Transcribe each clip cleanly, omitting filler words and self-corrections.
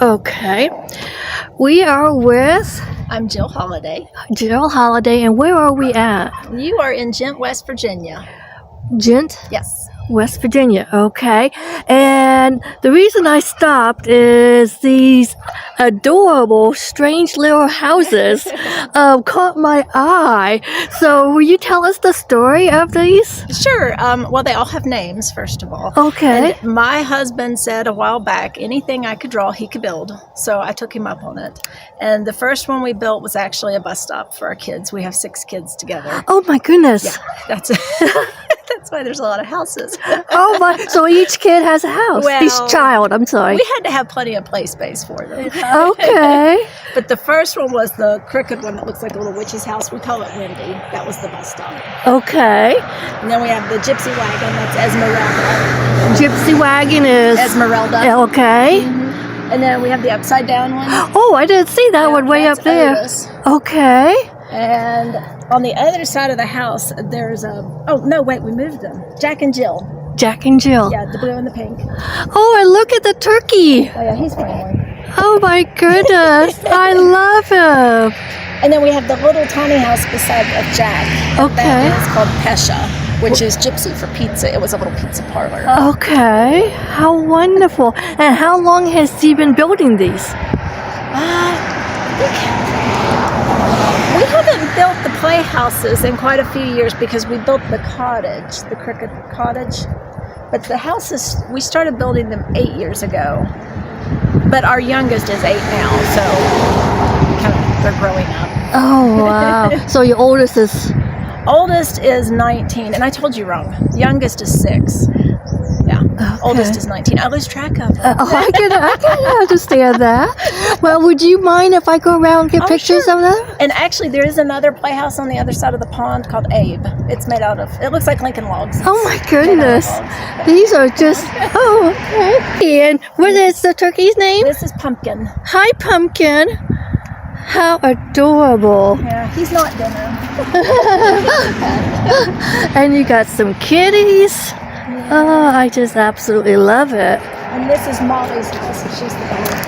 Okay. We are with I'm Jill Holiday. Jill Holiday, and where are we at? You are in Ghent, West Virginia. Ghent, Yes. West Virginia. Okay. And the reason I stopped is these adorable, strange little houses caught my eye. So will you tell us the story of these? Sure. Well, they all have names, first of all. Okay. And my husband said a while back, anything I could draw, he could build. So I took him up on it. And the first one we built was actually a bus stop for our kids. We have 6 kids together. Oh my goodness. Yeah, that's that's why there's a lot of houses. Oh my! So each kid has a house. Well, each child. I'm sorry. We had to have plenty of play space for them. Okay. But the first one was the crooked one that looks like a little witch's house. We call it Wendy. That was the bus stop. Okay. And then we have the gypsy wagon. That's Esmeralda. Gypsy wagon is Esmeralda. okay. Mm-hmm. And then we have the upside down one. Oh, I didn't see that one way up there. Otis. Okay. And on the other side of the house, there's a. Oh no! Wait, we moved them. Jack and Jill. Jack and Jill. Yeah, the blue and the pink. Oh, and look at the turkey. Oh yeah, he's friendly. Oh my goodness, I love him. And then we have the little tiny house beside of Jack. Okay. That is called Pesha, which is gypsy for pizza. It was a little pizza parlor. Okay, how wonderful. And how long has he been building these? We haven't built the playhouses in quite a few years because we built the cottage, the Cricket Cottage. But the houses, we started building them 8 years ago. But our youngest is 8 now, so they're growing up. Oh, wow. So your oldest is? Oldest is 19, and I told you wrong. Youngest is 6. Yeah. Okay. Oldest is 19. I lose track of them. I can understand that. Well, would you mind if I go around and get pictures sure. of them? And actually, there is another playhouse on the other side of the pond called Abe. It's made out of, it looks like Lincoln logs. Oh my goodness. These are just, oh, okay. And what is the turkey's name? This is Pumpkin. Hi, Pumpkin. How adorable. Yeah, he's not dinner. And you got some kitties. Oh, I just absolutely love it. And this is Molly's house. She's the dog.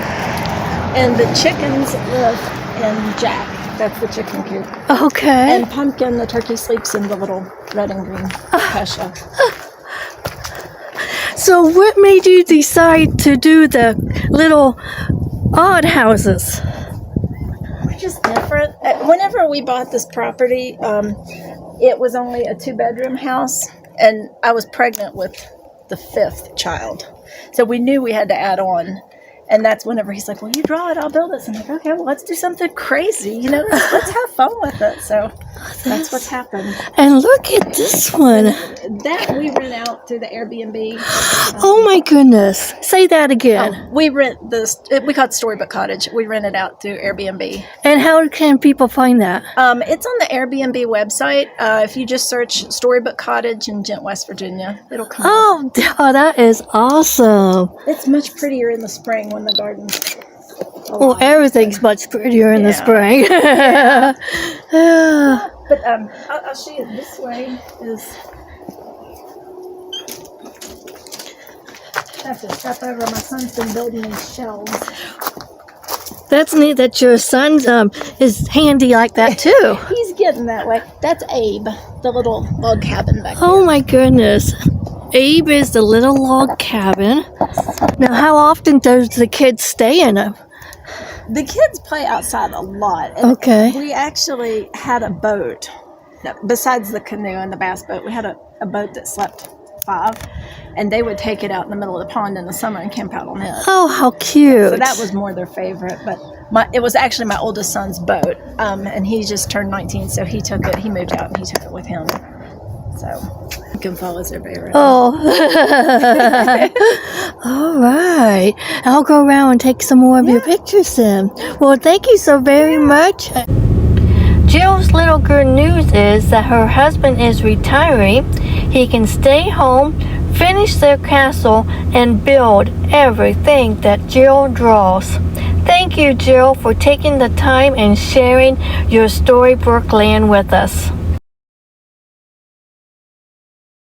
And the chickens live in Jack. That's the chicken coop. Okay. And Pumpkin, the turkey, sleeps in the little red and green Pesha. So what made you decide to do the little odd houses? We're just different. Whenever we bought this property, it was only a 2-bedroom house. And I was pregnant with the 5th child. So we knew we had to add on. And that's whenever he's like, well, you draw it, I'll build it. So I'm like, okay, well, let's do something crazy. You know, let's have fun with it. So that's what's happened. And look at this one. That we rent out through the Airbnb. Oh, my goodness. Say that again. We rent this, we call it Storybook Cottage. We rent it out through Airbnb. And how can people find that? It's on the Airbnb website. If you just search Storybook Cottage in Ghent, West Virginia, it'll come up. Oh, that is awesome. It's much prettier in the spring when the garden's Well, everything's much prettier in the spring. Yeah. But I'll show you this way is. I have to step over. My son's been building these shelves. That's neat that your son is handy like that too. He's getting that way. That's Abe, the little log cabin back there. Oh my goodness. Abe is the little log cabin. Now, how often does the kids stay in it? The kids play outside a lot. And Okay. We actually had a boat. Besides the canoe and the bass boat, we had a boat that slept 5. And they would take it out in the middle of the pond in the summer and camp out on it. Oh, how cute. So that was more their favorite. But it was actually my oldest son's boat. And he just turned 19, so he took it. He moved out and he took it with him. So Lincoln follows their favorite. Oh. All right. I'll go around and take some more of your pictures then. Well, thank you so very much. Jill's little good news is that her husband is retiring. He can stay home, finish their castle, and build everything that Jill draws. Thank you, Jill, for taking the time and sharing your storybook land with us.